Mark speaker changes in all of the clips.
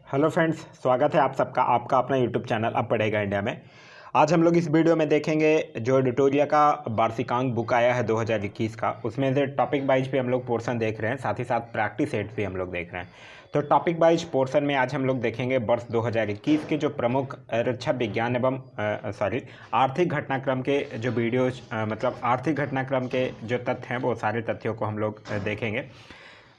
Speaker 1: Hello friends, स्वागत है आप सबका आपका अपना यूट्यूब चैनल अब पढ़ेगा इंडिया में। आज हम लोग इस वीडियो में देखेंगे जो एडिटोरिया का वार्षिकांक बुक आया है 2021 का, उसमें से टॉपिक वाइज पे हम लोग पोर्शन देख रहे हैं, साथ ही साथ प्रैक्टिस सेट भी हम लोग देख रहे हैं। तो टॉपिक वाइज पोर्शन में आज हम लोग देखेंगे वर्ष 2021 के जो प्रमुख रक्षा विज्ञान एवं आर्थिक घटनाक्रम के जो वीडियोज मतलब आर्थिक घटनाक्रम के जो तथ्य हैं वो सारे तथ्यों को हम लोग देखेंगे।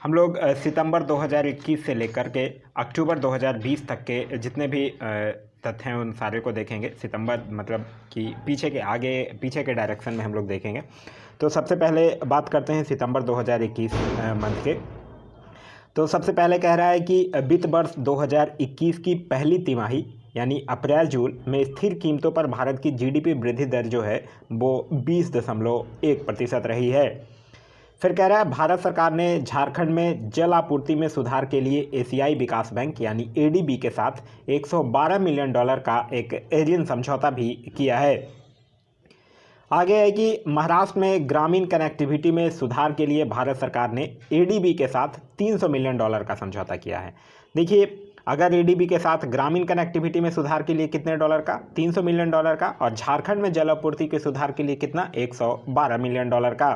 Speaker 1: हम लोग सितंबर 2021 से लेकर के अक्टूबर 2020 तक के जितने भी तथ्य हैं उन सारे को देखेंगे। सितंबर मतलब कि पीछे के डायरेक्शन में हम लोग देखेंगे। तो सबसे पहले बात करते हैं सितंबर 2021 मंथ के। तो सबसे पहले कह रहा है कि वित्त वर्ष 2021 की पहली तिमाही यानी अप्रैल जून में स्थिर कीमतों पर भारत की जीडीपी वृद्धि दर जो है वो 20.1% रही है। फिर कह रहा है भारत सरकार ने झारखंड में जल आपूर्ति में सुधार के लिए एशियाई विकास बैंक यानी एडीबी के साथ $112 मिलियन का एक ऋण समझौता भी किया है। आगे है कि महाराष्ट्र में ग्रामीण कनेक्टिविटी में सुधार के लिए भारत सरकार ने एडीबी के साथ $300 मिलियन का समझौता किया है। देखिए, अगर एडीबी के साथ ग्रामीण कनेक्टिविटी में सुधार के लिए कितने डॉलर का, $300 मिलियन का, और झारखंड में जल आपूर्ति के सुधार के लिए कितना, $112 मिलियन का।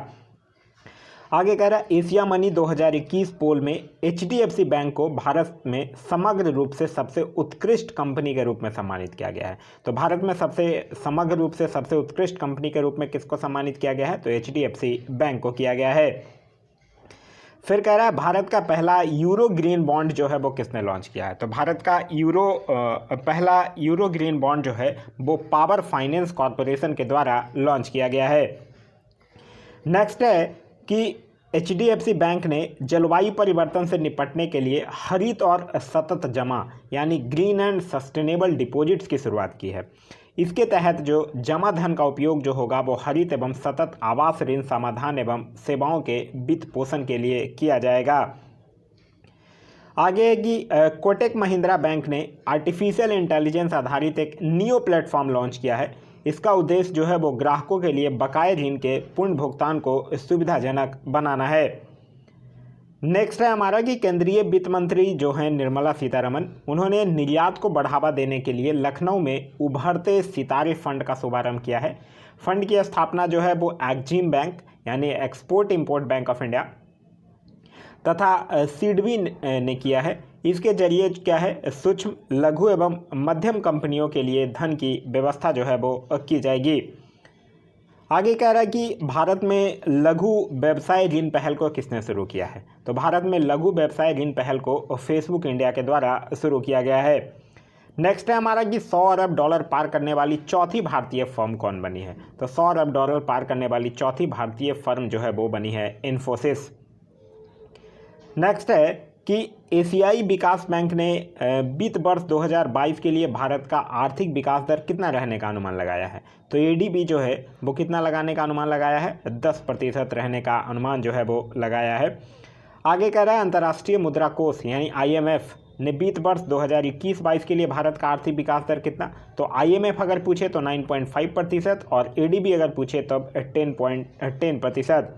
Speaker 1: आगे कह रहा है एशिया मनी 2021 पोल में एचडीएफसी बैंक को भारत में समग्र रूप से सबसे उत्कृष्ट कंपनी के रूप में सम्मानित किया गया है। तो भारत में समग्र रूप से सबसे उत्कृष्ट कंपनी के रूप में किसको सम्मानित किया गया है, तो एचडीएफसी बैंक को किया गया है। फिर कह रहा है भारत का पहला यूरो ग्रीन बॉन्ड जो है वो किसने लॉन्च किया है, तो भारत का पहला यूरो ग्रीन बॉन्ड जो है वो पावर फाइनेंस कॉरपोरेशन के द्वारा लॉन्च किया गया है। नेक्स्ट है कि एचडीएफसी बैंक ने जलवायु परिवर्तन से निपटने के लिए हरित और सतत जमा यानी ग्रीन एंड सस्टेनेबल डिपॉजिट्स की शुरुआत की है। इसके तहत जो जमा धन का उपयोग जो होगा वो हरित एवं सतत आवास ऋण समाधान एवं सेवाओं के वित्त पोषण के लिए किया जाएगा। आगे है कि कोटक महिंद्रा बैंक ने आर्टिफिशियल इंटेलिजेंस आधारित एक नियो प्लेटफॉर्म लॉन्च किया है। इसका उद्देश्य जो है वो ग्राहकों के लिए बकाये ऋण के पूर्ण भुगतान को सुविधाजनक बनाना है। नेक्स्ट है हमारा कि केंद्रीय वित्त मंत्री जो हैं निर्मला सीतारमण, उन्होंने निर्यात को बढ़ावा देने के लिए लखनऊ में उभरते सितारे फंड का शुभारंभ किया है। फंड की स्थापना जो है वो एक्जिम बैंक यानी export import bank of India तथा सिडबी ने किया है। इसके जरिए क्या है, सूक्ष्म लघु एवं मध्यम कंपनियों के लिए धन की व्यवस्था जो है वो की जाएगी। आगे कह रहा है कि भारत में लघु व्यवसाय ऋण पहल को किसने शुरू किया है, तो भारत में लघु व्यवसाय ऋण पहल को फेसबुक इंडिया के द्वारा शुरू किया गया है। नेक्स्ट है हमारा कि $100 अरब पार करने वाली चौथी भारतीय फर्म कौन बनी है, तो $100 अरब पार करने वाली चौथी भारतीय फर्म जो है वो बनी है इन्फोसिस। नेक्स्ट है कि एशियाई विकास बैंक ने वित्त वर्ष 2022 के लिए भारत का आर्थिक विकास दर कितना रहने का अनुमान लगाया है, तो एडीबी जो है वो कितना लगाने का अनुमान लगाया है, 10% रहने का अनुमान जो है वो लगाया है। आगे कह रहा है अंतर्राष्ट्रीय मुद्रा कोष यानी आईएमएफ ने वित्त वर्ष 2021-22 के लिए भारत का आर्थिक विकास दर कितना, तो आईएमएफ अगर पूछे तो 9.5% और एडीबी अगर पूछे तब 10%।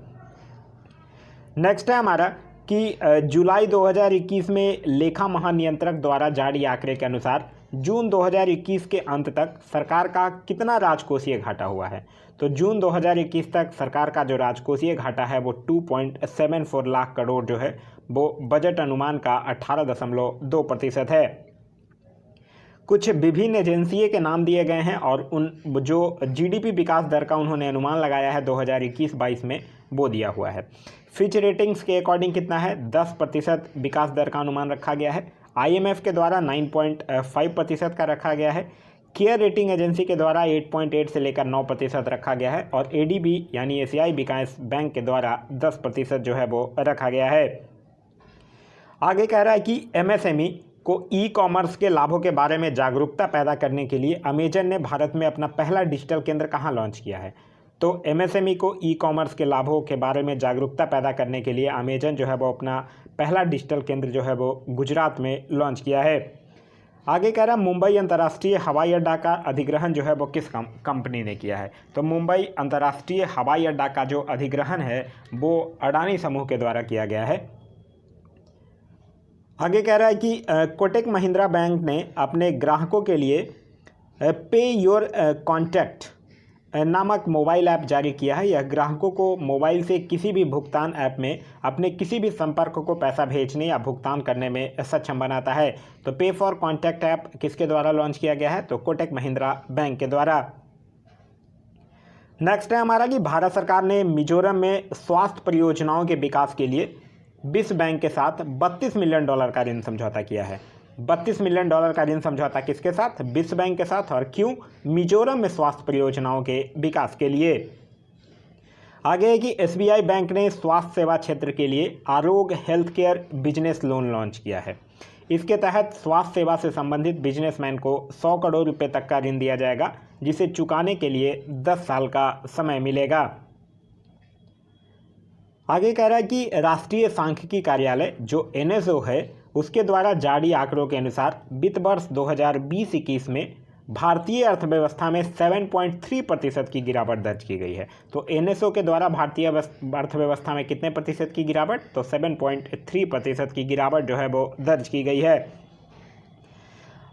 Speaker 1: नेक्स्ट है हमारा कि जुलाई 2021 में लेखा महानियंत्रक द्वारा जारी आंकड़े के अनुसार जून 2021 के अंत तक सरकार का कितना राजकोषीय घाटा हुआ है, तो जून 2021 तक सरकार का जो राजकोषीय घाटा है वो 2.74 लाख करोड़ जो है वो बजट अनुमान का 18.2% है। कुछ विभिन्न एजेंसियों के नाम दिए गए हैं और उन जो जीडीपी विकास दर का उन्होंने अनुमान लगाया है 2021-22 में वो दिया हुआ है। फिच रेटिंग्स के अकॉर्डिंग कितना है, 10% विकास दर का अनुमान रखा गया है। आईएमएफ के द्वारा 9.5% का रखा गया है। केयर रेटिंग एजेंसी के द्वारा 8.8 से लेकर 9% रखा गया है और एडीबी यानी एशियाई विकास बैंक के द्वारा 10% जो है वो रखा गया है। आगे कह रहा है कि एमएसएमई को ई कॉमर्स के लाभों के बारे में जागरूकता पैदा करने के लिए अमेजन ने भारत में अपना पहला डिजिटल केंद्र कहाँ लॉन्च किया है, तो एमएसएमई को ई कॉमर्स के लाभों के बारे में जागरूकता पैदा करने के लिए अमेजन जो है वो अपना पहला डिजिटल केंद्र जो है वो गुजरात में लॉन्च किया है। आगे कह रहा है मुंबई अंतर्राष्ट्रीय हवाई अड्डा का अधिग्रहण जो है वो किस कंपनी ने किया है, तो मुंबई अंतर्राष्ट्रीय हवाई अड्डा का जो अधिग्रहण है वो अडानी समूह के द्वारा किया गया है। आगे कह रहा है कि कोटक महिंद्रा बैंक ने अपने ग्राहकों के लिए पे योर कॉन्टैक्ट नामक मोबाइल ऐप जारी किया है। यह ग्राहकों को मोबाइल से किसी भी भुगतान ऐप में अपने किसी भी संपर्क को पैसा भेजने या भुगतान करने में सक्षम बनाता है। तो पे फॉर कॉन्टैक्ट ऐप किसके द्वारा लॉन्च किया गया है? तो कोटक महिंद्रा बैंक के द्वारा। नेक्स्ट है हमारा कि भारत सरकार ने मिजोरम में स्वास्थ्य परियोजनाओं के विकास के लिए विश्व बैंक के साथ $32 मिलियन का ऋण समझौता किया है। $32 मिलियन का ऋण समझौता किसके साथ? विश्व बैंक के साथ। और क्यों? मिजोरम में स्वास्थ्य परियोजनाओं के विकास के लिए। आगे है कि एसबीआई बैंक ने स्वास्थ्य सेवा क्षेत्र के लिए आरोग्य health care business loan launch किया है। इसके तहत स्वास्थ्य सेवा से संबंधित बिजनेसमैन को 100 करोड़ रुपए तक का ऋण दिया जाएगा, जिसे चुकाने के लिए 10 साल का समय मिलेगा। आगे कह रहा है कि राष्ट्रीय सांख्यिकी कार्यालय जो एनएसओ है उसके द्वारा जारी आंकड़ों के अनुसार वित्त वर्ष 2020-21 में भारतीय अर्थव्यवस्था में 7.3% की गिरावट दर्ज की गई है। तो एनएसओ के द्वारा भारतीय अर्थव्यवस्था में कितने प्रतिशत की गिरावट? तो 7.3% की गिरावट जो है वो दर्ज की गई है।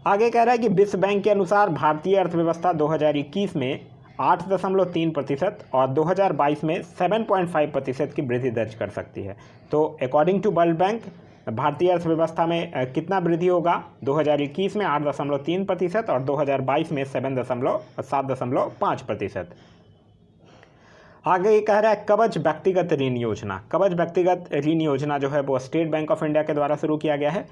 Speaker 1: आगे कह रहा है कि विश्व बैंक के अनुसार भारतीय अर्थव्यवस्था 2021 में 8.3% और 2022 में 7.5% की वृद्धि दर्ज कर सकती है। तो अकॉर्डिंग टू वर्ल्ड बैंक भारतीय अर्थव्यवस्था में कितना वृद्धि होगा? 2021 में 8.3% और 2022 में 7.5%। आगे कह रहा है कवच व्यक्तिगत ऋण योजना। कवच व्यक्तिगत ऋण योजना जो है वो स्टेट बैंक ऑफ इंडिया के द्वारा शुरू किया गया है।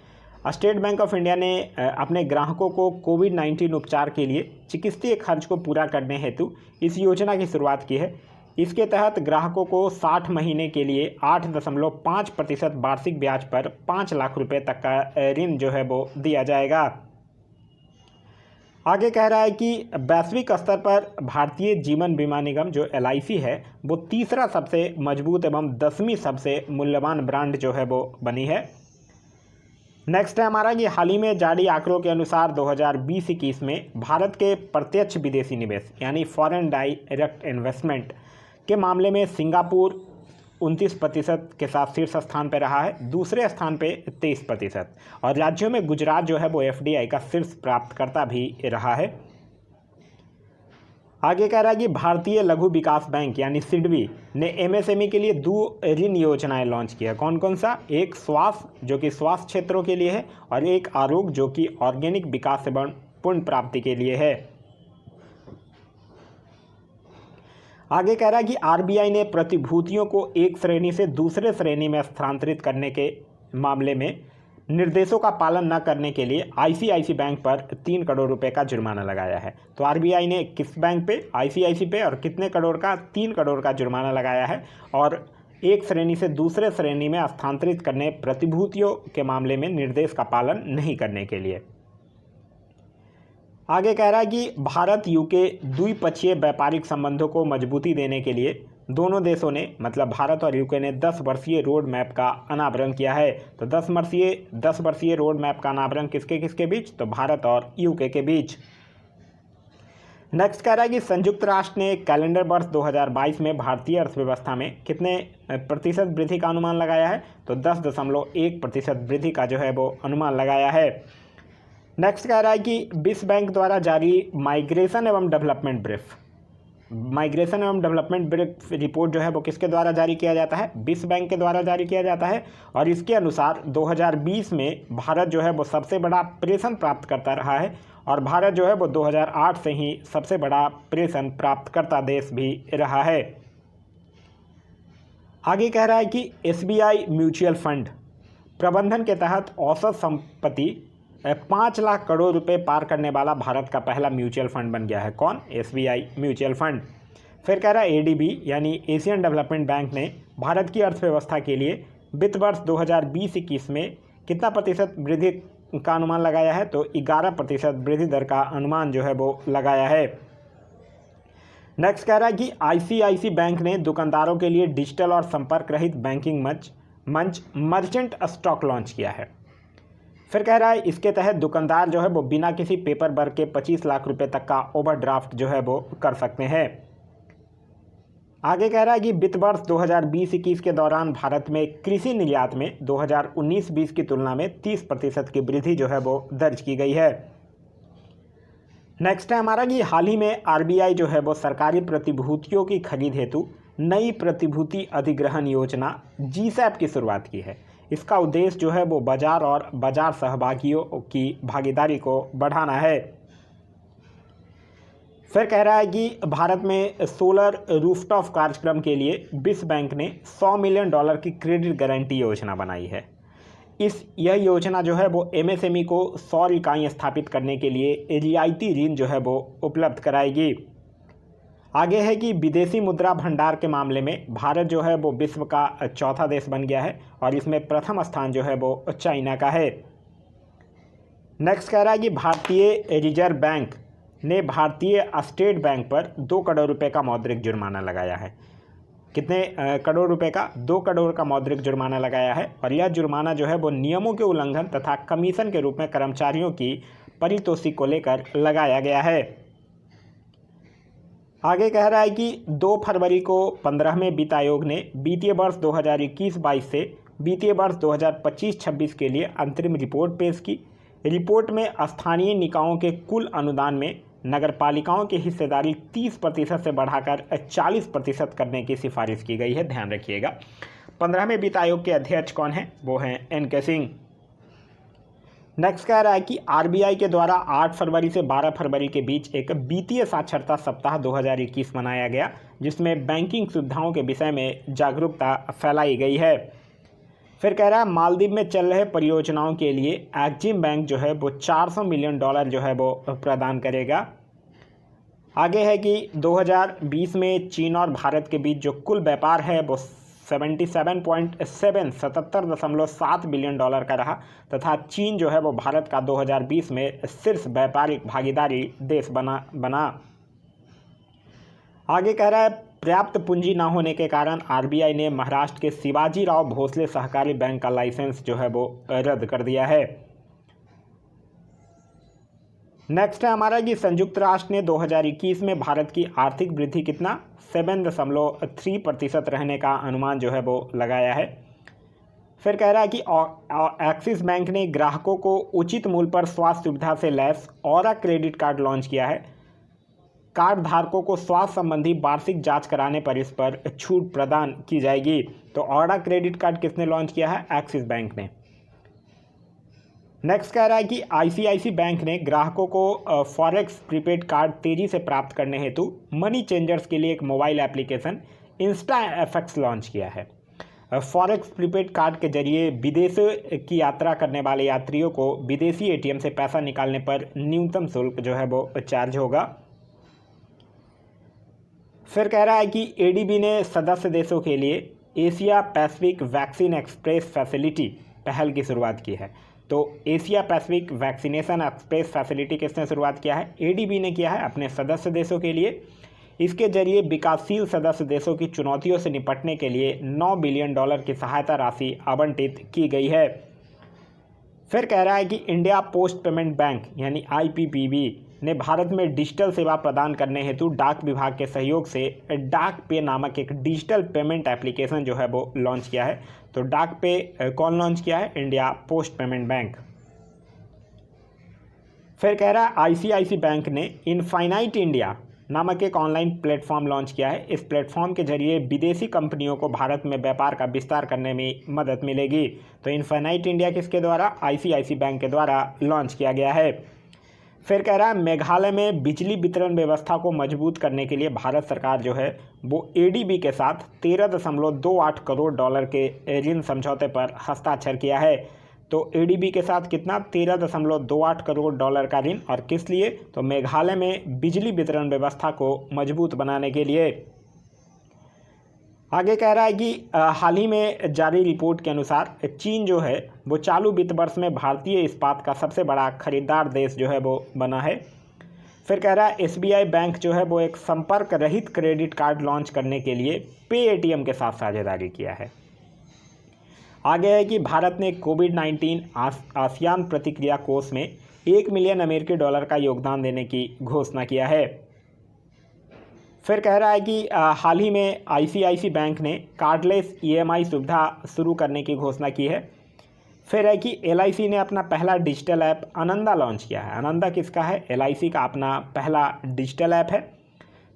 Speaker 1: स्टेट बैंक ऑफ इंडिया ने अपने ग्राहकों को कोविड-19 उपचार के लिए चिकित्सीय खर्च को पूरा करने हेतु इस योजना की शुरुआत की है। इसके तहत ग्राहकों को 60 महीने के लिए 8.5% वार्षिक ब्याज पर 5 लाख रुपए तक का ऋण जो है वो दिया जाएगा। आगे कह रहा है कि वैश्विक स्तर पर भारतीय जीवन बीमा निगम जो LIC है वो तीसरा सबसे मजबूत एवं 10वीं सबसे मूल्यवान ब्रांड जो है वो बनी है। नेक्स्ट है हमारा कि हाल ही में जारी आंकड़ों के अनुसार 2020-21 में भारत के प्रत्यक्ष विदेशी निवेश यानी फॉरेन डायरेक्ट इन्वेस्टमेंट के मामले में सिंगापुर 29% के साथ शीर्ष स्थान पर रहा है। दूसरे स्थान पे 23% और राज्यों में गुजरात जो है वो FDI का शीर्ष प्राप्तकर्ता भी रहा है। आगे कह रहा है कि भारतीय लघु विकास बैंक यानी सिडबी ने MSME के लिए 2 ऋण योजनाएं लॉन्च किया। कौन कौन सा? एक स्वास्थ्य जो कि स्वास्थ्य क्षेत्रों के लिए है और एक आरोग्य जो कि ऑर्गेनिक विकास एवं पुण्य प्राप्ति के लिए है। आगे कह रहा है कि RBI ने प्रतिभूतियों को एक श्रेणी से दूसरे श्रेणी में स्थानांतरित करने के मामले में निर्देशों का पालन न करने के लिए ICICI बैंक पर 3 करोड़ रुपए का जुर्माना लगाया है। तो RBI ने किस बैंक पे? ICICI पे। और कितने करोड़ का? 3 करोड़ का जुर्माना लगाया है और एक श्रेणी से दूसरे श्रेणी में स्थानांतरित करने प्रतिभूतियों के मामले में निर्देश का पालन नहीं करने के लिए। आगे कह रहा है कि भारत UK द्विपक्षीय व्यापारिक संबंधों को मजबूती देने के लिए दोनों देशों ने मतलब भारत और UK ने 10 वर्षीय रोड मैप का अनावरण किया है। तो 10 वर्षीय रोड मैप का अनावरण किसके किसके बीच? तो भारत और UK के बीच। नेक्स्ट कह रहा है कि संयुक्त राष्ट्र ने कैलेंडर वर्ष 2022 में भारतीय अर्थव्यवस्था में कितने प्रतिशत वृद्धि का अनुमान लगाया है? तो 10.1% वृद्धि का जो है वो अनुमान लगाया है। नेक्स्ट कह रहा है कि विश्व बैंक द्वारा जारी माइग्रेशन एवं डेवलपमेंट ब्रीफ रिपोर्ट जो है वो किसके द्वारा जारी किया जाता है? विश्व बैंक के द्वारा जारी किया जाता है। और इसके अनुसार 2020 में भारत जो है वो सबसे बड़ा प्रेषण प्राप्तकर्ता रहा है और भारत जो है वो 2008 से ही सबसे बड़ा प्रेषण प्राप्तकर्ता देश भी रहा है। आगे कह रहा है कि SBI म्यूचुअल फंड प्रबंधन के तहत औसत संपत्ति 5 लाख करोड़ रुपए पार करने वाला भारत का पहला म्यूचुअल फंड बन गया है। कौन? SBI mutual fund. फिर कह रहा है ADB यानी एशियन डेवलपमेंट बैंक ने भारत की अर्थव्यवस्था के लिए वित्त वर्ष 2020-21 में कितना प्रतिशत वृद्धि का अनुमान लगाया है? तो 11% वृद्धि दर का अनुमान जो है वो लगाया है। नेक्स्ट कह रहा है कि ICICI बैंक ने दुकानदारों के लिए डिजिटल और संपर्क रहित बैंकिंग मंच मर्चेंट स्टॉक लॉन्च किया है। फिर कह रहा है इसके तहत दुकानदार जो है वो बिना किसी पेपर वर्क के 25 लाख रुपए तक का ओवरड्राफ्ट जो है वो कर सकते हैं। आगे कह रहा है कि वित्त वर्ष 2020-21 के दौरान भारत में कृषि निर्यात में 2019-20 की तुलना में 30% की वृद्धि जो है वो दर्ज की गई है। नेक्स्ट है हमारा कि हाल ही में आरबीआई जो है वो सरकारी प्रतिभूतियों की खरीद हेतु नई प्रतिभूति अधिग्रहण योजना जीसैप की शुरुआत की है। इसका उद्देश्य जो है वो बाजार और बाजार सहभागियों की भागीदारी को बढ़ाना है। फिर कह रहा है कि भारत में सोलर रूफटॉप कार्यक्रम के लिए विश्व बैंक ने $100 मिलियन की क्रेडिट गारंटी योजना बनाई है। यह योजना जो है वो एमएसएमई को सौर इकाई स्थापित करने के लिए रियायती ऋण जो है वो उपलब्ध कराएगी। आगे है कि विदेशी मुद्रा भंडार के मामले में भारत जो है वो विश्व का चौथा देश बन गया है और इसमें प्रथम स्थान जो है वो चाइना का है। नेक्स्ट कह रहा है कि भारतीय रिजर्व बैंक ने भारतीय स्टेट बैंक पर 2 करोड़ रुपए का मौद्रिक जुर्माना लगाया है। कितने करोड़ रुपए का? 2 करोड़ का मौद्रिक जुर्माना लगाया है और यह जुर्माना जो है वो नियमों के उल्लंघन तथा कमीशन के रूप में कर्मचारियों की पारितोषिक को लेकर लगाया गया है। आगे कह रहा है कि 2 फरवरी को 15वें वित्त आयोग ने वित्तीय वर्ष 2021-22 से वित्तीय वर्ष 2025-26 के लिए अंतरिम रिपोर्ट पेश की। रिपोर्ट में स्थानीय निकायों के कुल अनुदान में नगरपालिकाओं की हिस्सेदारी 30% से बढ़ाकर 40% करने की सिफारिश की गई है। ध्यान रखिएगा। 15वें वित्त आयोग के अध्यक्ष कौन हैं? वो हैं एन.के. सिंह। नेक्स्ट कह रहा है कि आरबीआई के द्वारा 8 फरवरी से 12 फरवरी के बीच एक वित्तीय साक्षरता सप्ताह 2021 मनाया गया, जिसमें बैंकिंग सुविधाओं के विषय में जागरूकता फैलाई गई है। फिर कह रहा है मालदीव में चल रहे परियोजनाओं के लिए एक्जिम बैंक जो है वो $400 मिलियन जो है वो प्रदान करेगा। आगे है कि 2020 में चीन और भारत के बीच जो कुल व्यापार है वो 77.7 बिलियन डॉलर का रहा तथा चीन जो है वो भारत का 2020 में शीर्ष व्यापारिक भागीदारी देश बना। आगे कह रहा है पर्याप्त पूंजी न होने के कारण आरबीआई ने महाराष्ट्र के शिवाजी राव भोसले सहकारी बैंक का लाइसेंस जो है वो रद्द कर दिया है। नेक्स्ट है हमारा कि संयुक्त राष्ट्र ने 2021 में भारत की आर्थिक वृद्धि कितना 7.3% रहने का अनुमान जो है वो लगाया है। फिर कह रहा है कि एक्सिस बैंक ने ग्राहकों को उचित मूल्य पर स्वास्थ्य सुविधा से lace aura credit card launch किया है। कार्ड धारकों को स्वास्थ्य संबंधी वार्षिक जांच कराने पर इस पर छूट प्रदान की जाएगी। तो ऑरा क्रेडिट कार्ड किसने लॉन्च किया है? एक्सिस बैंक ने। नेक्स्ट कह रहा है कि आईसीआईसी बैंक ने ग्राहकों को फॉरेक्स प्रीपेड कार्ड तेजी से प्राप्त करने हेतु मनी चेंजर्स के लिए एक mobile application Insta FX launch किया है। फॉरेक्स प्रीपेड कार्ड के जरिए विदेश की यात्रा करने वाले यात्रियों को विदेशी एटीएम से पैसा निकालने पर न्यूनतम शुल्क जो है वो चार्ज होगा। फिर कह रहा है कि एडीबी ने सदस्य देशों के लिए Asia Pacific vaccine express facility पहल की शुरुआत की है। तो Asia Pacific vaccination express facility किसने शुरुआत किया है? एडीबी ने किया है अपने सदस्य देशों के लिए। इसके जरिए विकासशील सदस्य देशों की चुनौतियों से निपटने के लिए $9 बिलियन की सहायता राशि आवंटित की गई है। फिर कह रहा है कि इंडिया पोस्ट पेमेंट बैंक यानी आईपीपीबी ने भारत में डिजिटल सेवा प्रदान करने हेतु डाक विभाग के सहयोग से डाक पे नामक एक डिजिटल पेमेंट एप्लीकेशन जो है वो लॉन्च किया है। तो डाक पे कौन लॉन्च किया है? India post payment bank. फिर कह रहा है आईसीआईसी बैंक ने इनफाइनाइट इंडिया नामक एक ऑनलाइन प्लेटफॉर्म लॉन्च किया है। इस प्लेटफॉर्म के जरिए विदेशी कंपनियों को भारत में व्यापार का विस्तार करने में मदद मिलेगी। तो इनफाइनाइट इंडिया किसके द्वारा? आईसीआईसी बैंक के द्वारा लॉन्च किया गया है। फिर कह रहा है मेघालय में बिजली वितरण व्यवस्था को मजबूत करने के लिए भारत सरकार जो है वो एडीबी के साथ $13.28 करोड़ के ऋण समझौते पर हस्ताक्षर किया है। तो एडीबी के साथ कितना? $13.28 करोड़ का ऋण। और किस लिए? तो मेघालय में बिजली वितरण व्यवस्था को मजबूत बनाने के लिए। आगे कह रहा है कि हाल ही में जारी रिपोर्ट के अनुसार चीन जो है वो चालू वित्त वर्ष में भारतीय इस्पात का सबसे बड़ा खरीदार देश जो है वो बना है। फिर कह रहा है एसबीआई बैंक जो है वो एक संपर्क रहित क्रेडिट कार्ड लॉन्च करने के लिए पे एटीएम के साथ साझेदारी किया है। आगे है कि भारत ने कोविड-19 आसियान प्रतिक्रिया कोष में $1 मिलियन का योगदान देने की घोषणा किया है। फिर कह रहा है कि हाल ही में आईसीआईसी बैंक ने कार्डलेस ईएमआई सुविधा शुरू करने की घोषणा की है। फिर है कि एलआईसी ने अपना पहला डिजिटल ऐप आनंदा लॉन्च किया है। आनंदा किसका है? एलआईसी का अपना पहला डिजिटल ऐप है।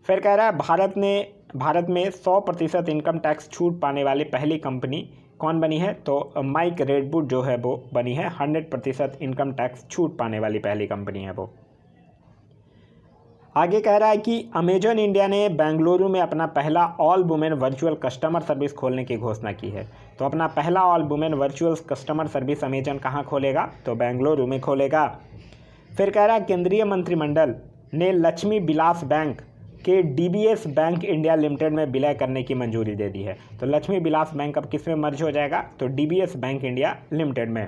Speaker 1: फिर कह रहा है भारत में 100% इनकम टैक्स छूट पाने वाली पहली कंपनी कौन बनी है? तो माइक रेडवुड जो है वो बनी है। 100% इनकम टैक्स छूट पाने वाली पहली कंपनी है वो। आगे कह रहा है कि अमेजन इंडिया ने बेंगलुरु में अपना पहला all women virtual customer service खोलने की घोषणा की है। तो अपना पहला all women virtual customer service Amazon कहाँ खोलेगा? तो बेंगलुरु में खोलेगा। फिर कह रहा है केंद्रीय मंत्रिमंडल ने लक्ष्मी विलास बैंक के डीबीएस बैंक इंडिया लिमिटेड में विलय करने की मंजूरी दे दी है। तो लक्ष्मी विलास बैंक अब किस में मर्ज हो जाएगा? तो डीबीएस बैंक इंडिया लिमिटेड में।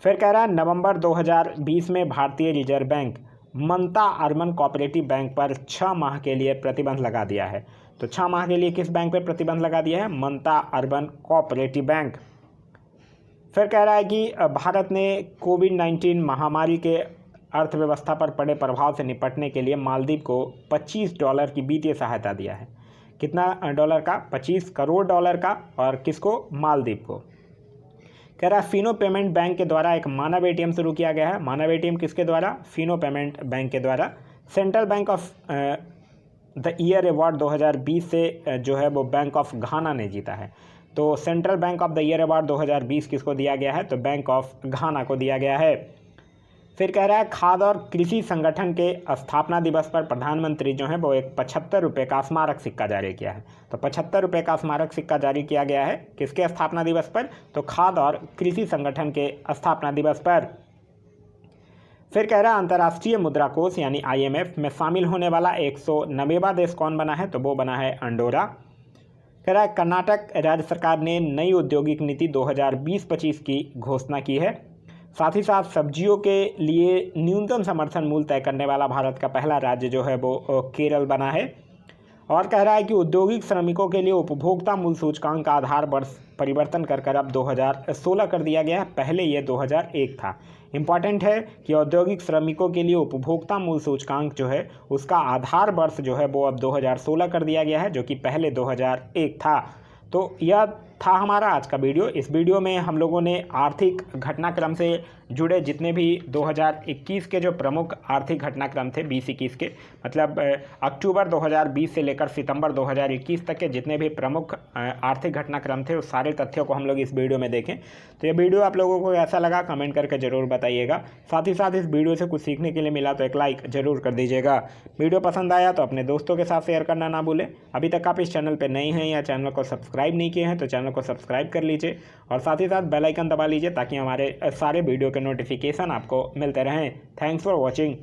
Speaker 1: फिर कह रहा है नवंबर 2020 में भारतीय रिजर्व बैंक मनता अर्बन कोऑपरेटिव बैंक पर 6 माह के लिए प्रतिबंध लगा दिया है। तो 6 माह के लिए किस बैंक पर प्रतिबंध लगा दिया है? मनता अर्बन कोऑपरेटिव बैंक। फिर कह रहा है कि भारत ने कोविड-19 महामारी के अर्थव्यवस्था पर पड़े प्रभाव से निपटने के लिए मालदीव को $25 की वित्तीय सहायता दिया है। कितना डॉलर का? 25 करोड़ डॉलर का। और किसको? मालदीव को। कह रहा है फिनो पेमेंट बैंक के द्वारा एक मानव एटीएम शुरू किया गया है। मानव एटीएम किसके द्वारा? फिनो पेमेंट बैंक के द्वारा। Central bank of the year award 2020 से जो है वो बैंक ऑफ घाना ने जीता है। तो central bank of the year award 2020 किसको दिया गया है? तो बैंक ऑफ घाना को दिया गया है। फिर कह रहा है खाद्य और कृषि संगठन के स्थापना दिवस पर प्रधानमंत्री जो है वो एक 75 रुपये का स्मारक सिक्का जारी किया है। तो 75 रुपये का स्मारक सिक्का जारी किया गया है किसके स्थापना दिवस पर? तो खाद्य और कृषि संगठन के स्थापना दिवस पर। फिर कह रहा है अंतर्राष्ट्रीय मुद्रा कोष यानी IMF में शामिल होने वाला 190वां देश कौन बना है? तो वो बना है अंडोरा। कह रहा है कर्नाटक राज्य सरकार ने नई औद्योगिक नीति 2020-25 की घोषणा की है। साथ ही साथ सब्जियों के लिए न्यूनतम समर्थन मूल्य तय करने वाला भारत का पहला राज्य जो है वो केरल बना है। और कह रहा है कि औद्योगिक श्रमिकों के लिए उपभोक्ता मूल्य सूचकांक का आधार वर्ष परिवर्तन कर अब 2016 कर दिया गया है। पहले ये 2001 था। इम्पॉर्टेंट है कि औद्योगिक श्रमिकों के लिए उपभोक्ता मूल्य सूचकांक जो है उसका आधार वर्ष जो है वो अब 2016 कर दिया गया है, जो कि पहले 2001 था। तो यह था हमारा आज का वीडियो। इस वीडियो में हम लोगों ने आर्थिक घटनाक्रम से जुड़े जितने भी 2021 के जो प्रमुख आर्थिक घटनाक्रम थे 20-21 के, मतलब अक्टूबर 2020 से लेकर सितंबर 2021 तक के जितने भी प्रमुख आर्थिक घटनाक्रम थे उस सारे तथ्यों को हम लोग इस वीडियो में देखें। तो ये वीडियो आप लोगों को कैसा लगा कमेंट करके ज़रूर बताइएगा। साथ ही साथ इस वीडियो से कुछ सीखने के लिए मिला तो एक लाइक ज़रूर कर दीजिएगा। वीडियो पसंद आया तो अपने दोस्तों के साथ शेयर करना ना भूलें। अभी तक आप इस चैनल पर नए हैं या चैनल को सब्सक्राइब नहीं किए हैं तो चैनल को सब्सक्राइब कर लीजिए और साथ ही साथ बेल आइकन दबा लीजिए ताकि हमारे सारे वीडियो के नोटिफिकेशन आपको मिलते रहें। Thanks for watching.